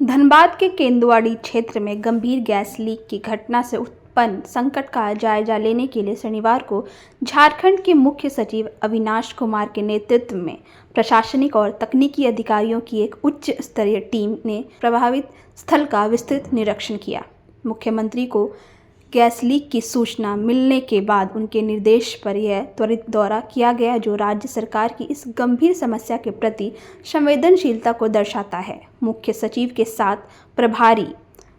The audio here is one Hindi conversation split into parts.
धनबाद के केंदुआड़ी क्षेत्र में गंभीर गैस लीक की घटना से उत्पन्न संकट का जायजा लेने के लिए शनिवार को झारखंड के मुख्य सचिव अविनाश कुमार के नेतृत्व में प्रशासनिक और तकनीकी अधिकारियों की एक उच्च स्तरीय टीम ने प्रभावित स्थल का विस्तृत निरीक्षण किया। मुख्यमंत्री को गैस लीक की सूचना मिलने के बाद उनके निर्देश पर यह त्वरित दौरा किया गया, जो राज्य सरकार की इस गंभीर समस्या के प्रति संवेदनशीलता को दर्शाता है। मुख्य सचिव के साथ प्रभारी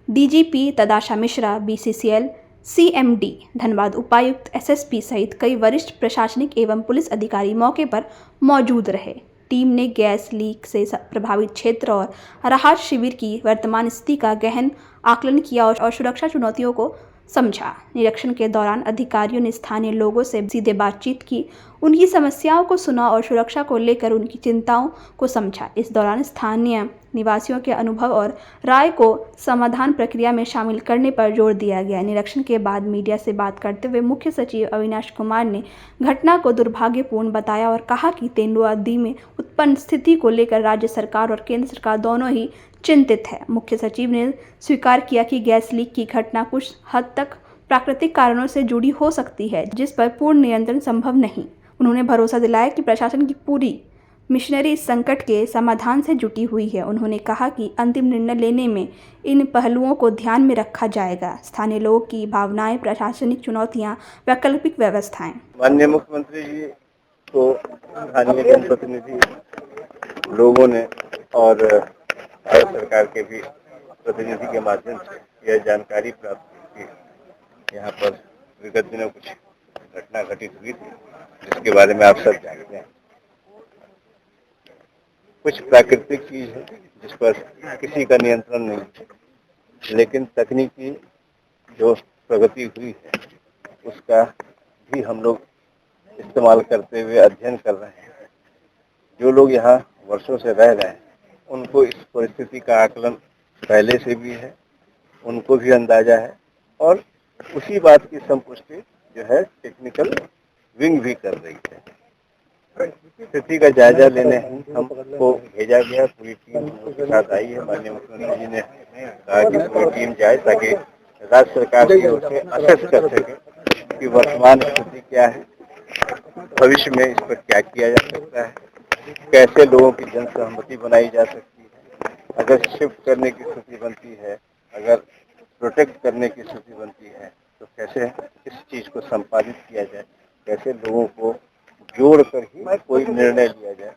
DGP Tadasha Mishra, BCCL CMD Dhanbad उपायुक्त एसएसपी सहित कई वरिष्ठ प्रशासनिक एवं पुलिस अधिकारी मौके पर मौजूद रहे। टीम ने गैस लीक से प्रभावित क्षेत्र और राहत शिविर की वर्तमान स्थिति का गहन आकलन किया और सुरक्षा चुनौतियों को समझा। निरीक्षण के दौरान अधिकारियों ने स्थानीय लोगों से सीधे बातचीत की, उनकी समस्याओं को सुना और सुरक्षा को लेकर उनकी चिंताओं को समझा। इस दौरान स्थानीय निवासियों के अनुभव और राय को समाधान प्रक्रिया में शामिल करने पर जोर दिया गया। निरीक्षण के बाद मीडिया से बात करते हुए मुख्य सचिव अविनाश कुमार ने घटना को दुर्भाग्यपूर्ण बताया और कहा कि तेंदुआड़ी में उत्पन्न स्थिति को लेकर राज्य सरकार और केंद्र सरकार दोनों ही चिंतित है। मुख्य सचिव ने स्वीकार किया कि गैस लीक की घटना कुछ हद तक प्राकृतिक कारणों से जुड़ी हो सकती है, जिस पर पूर्ण नियंत्रण संभव नहीं। उन्होंने भरोसा दिलाया कि प्रशासन की पूरी मिशनरी इस संकट के समाधान से जुटी हुई है। उन्होंने कहा कि अंतिम निर्णय लेने में इन पहलुओं को ध्यान में रखा जाएगा: स्थानीय लोगों की भावनाएं, प्रशासनिक चुनौतियां, वैकल्पिक व्यवस्थाएं। माननीय मुख्यमंत्री जी को स्थानीय जनप्रतिनिधि लोगों ने और भारत सरकार के भी प्रतिनिधि के माध्यम से यह जानकारी प्राप्त हुई कि यहाँ पर विगत दिनों कुछ घटना घटित हुई थी, जिसके बारे में आप सब जानते हैं। कुछ प्राकृतिक चीज है जिस पर किसी का नियंत्रण नहीं है, लेकिन तकनीकी जो प्रगति हुई है उसका भी हम लोग इस्तेमाल करते हुए अध्ययन कर रहे हैं। जो लोग यहाँ वर्षों से रह रहे हैं उनको इस परिस्थिति का आकलन पहले से भी है, उनको भी अंदाजा है और उसी बात की संपुष्टि जो है टेक्निकल विंग भी कर रही है। स्थिति का जायजा लेने हमको भेजा गया, पूरी टीम के साथ आई है। माननीय मुख्यमंत्री जी ने कहा कि पूरी टीम जाए ताकि राज्य सरकार की ओर से असेस कर सके कि वर्तमान स्थिति क्या है, भविष्य में इस पर क्या किया जा सकता है, कैसे लोगों की जन सहमति बनाई जा सकती है, अगर शिफ्ट करने की स्थिति बनती है, अगर प्रोटेक्ट करने की स्थिति बनती है तो कैसे इस चीज को संपादित किया जाए, कैसे लोगों को जोड़कर ही कोई निर्णय लिया जाए।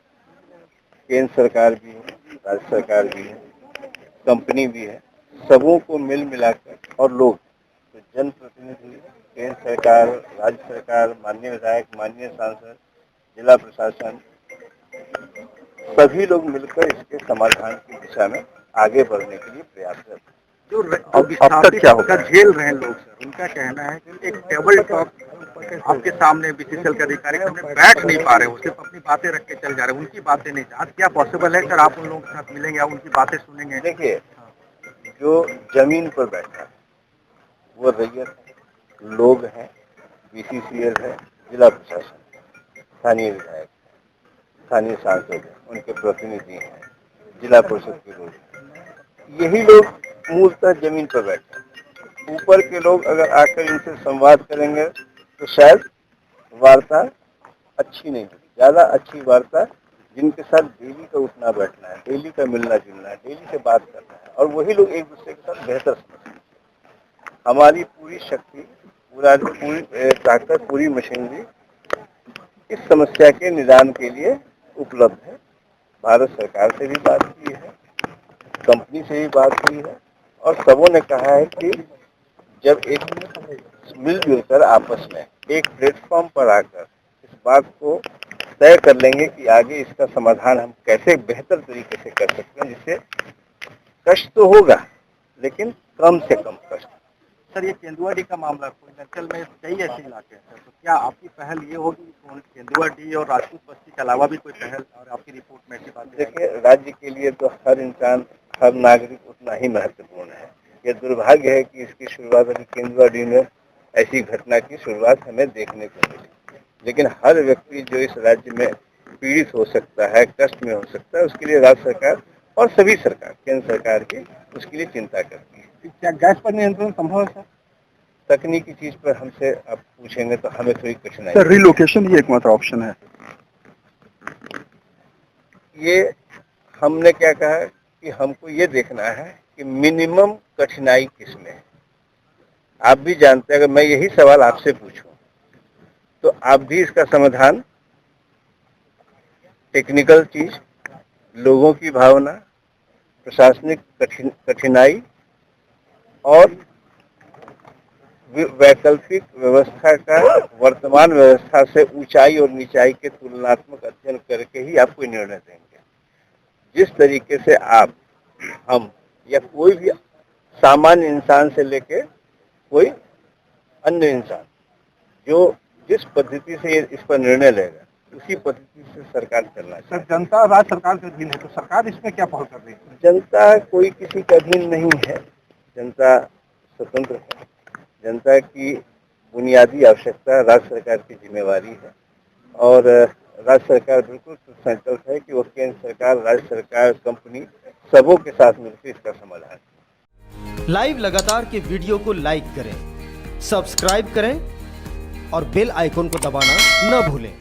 केंद्र सरकार भी है, राज्य सरकार भी है, कंपनी भी है, सबों को मिल मिलाकर और लोग तो जनप्रतिनिधि, केंद्र सरकार, राज्य सरकार, माननीय विधायक, माननीय सांसद, जिला प्रशासन, सभी लोग मिलकर इसके समाधान की दिशा में आगे बढ़ने के लिए प्रयासरत हैं। जो अब तक क्या होगा झेल रहे हैं लोग सर, उनका कहना है कि एक टेबल टॉक आपके सामने बीसीसीएल के अधिकारी सामने बैठ नहीं पा रहे हो, सिर्फ अपनी बातें रख के चल जा रहे हैं, उनकी बातें नहीं। आज क्या पॉसिबल है सर, आप उन लोगों के साथ मिलेंगे, आप उनकी बातें सुनेंगे? देखिए, जो जमीन पर बैठा है वो रैयत है, लोग हैं, बीसीसीएल है, जिला प्रशासन, स्थानीय विधायक, स्थानीय सांसद है, उनके प्रतिनिधि हैं, जिला परिषद के लोग हैं। यही लोग मूलतः जमीन पर बैठे हैं। ऊपर के लोग अगर आकर इनसे संवाद करेंगे तो शायद वार्ता अच्छी नहीं होगी। ज्यादा अच्छी वार्ता जिनके साथ डेली का उठना बैठना है, डेली का मिलना जुलना है, डेली से बात करना है और वही लोग एक दूसरे के साथ बेहतर समझते हैं। हमारी पूरी शक्ति, पूरी ताकत, पूरी मशीनरी इस समस्या के निदान के लिए उपलब्ध है। भारत सरकार से भी बात की है, कंपनी से भी बात हुई है और सबों ने कहा है कि जब एक मिलजुल कर आपस में एक प्लेटफॉर्म पर आकर इस बात को तय कर लेंगे कि आगे इसका समाधान हम कैसे बेहतर तरीके से कर सकते हैं, जिससे कष्ट तो होगा लेकिन कम से कम कष्ट। सर, ये केंदुआड़ी का मामला, पूर्वांचल में कई ऐसे इलाके हैं सर, तो क्या आपकी पहल ये होगी कि केंदुआड़ी और राजपूत बस्ती के अलावा भी कोई पहल, और आपकी रिपोर्ट में ऐसी बात? देखिए, राज्य के लिए तो हर इंसान, हर नागरिक उतना ही महत्वपूर्ण है। यह दुर्भाग्य है कि इसकी शुरुआत अभी केंदुआड़ी में ऐसी घटना की शुरुआत हमें देखने को मिली, लेकिन हर व्यक्ति जो इस राज्य में पीड़ित हो सकता है, कष्ट में हो सकता है, उसके लिए राज्य सरकार और सभी सरकार, केंद्र सरकार की उसके लिए चिंता करती है। क्या गैस पर नियंत्रण संभव है सर? तकनीकी चीज पर हमसे आप पूछेंगे तो हमें थोड़ी कठिनाई। सर रिलोकेशन ही एकमात्र ऑप्शन है। ये हमने क्या कहा कि हमको ये देखना है कि मिनिमम कठिनाई किसमें है। आप भी जानते हैं, अगर मैं यही सवाल आपसे पूछूं तो आप भी इसका समाधान टेक्निकल चीज, लोगों की भावना, प्रशासनिक कठिनाई और वैकल्पिक व्यवस्था का वर्तमान व्यवस्था से ऊंचाई और नीचाई के तुलनात्मक अध्ययन करके ही आपको निर्णय देंगे। जिस तरीके से आप, हम या कोई भी सामान्य इंसान से लेके कोई अन्य इंसान जो जिस पद्धति से इस पर निर्णय लेगा उसी पद्धति से सरकार चलना चाहिए। सर जनता राज्य सरकार के अधीन है, तो सरकार इसमें क्या पहल कर रही है? जनता कोई किसी का अधीन नहीं है, जनता स्वतंत्र है। जनता की बुनियादी आवश्यकता राज्य सरकार की जिम्मेवारी है और राज्य सरकार बिल्कुल संकल्प है कि वो केंद्र सरकार, राज्य सरकार, कंपनी सबों के साथ मिलकर इसका समाधान। लाइव लगातार के वीडियो को लाइक करें, सब्सक्राइब करें और बेल आइकन को दबाना न भूलें।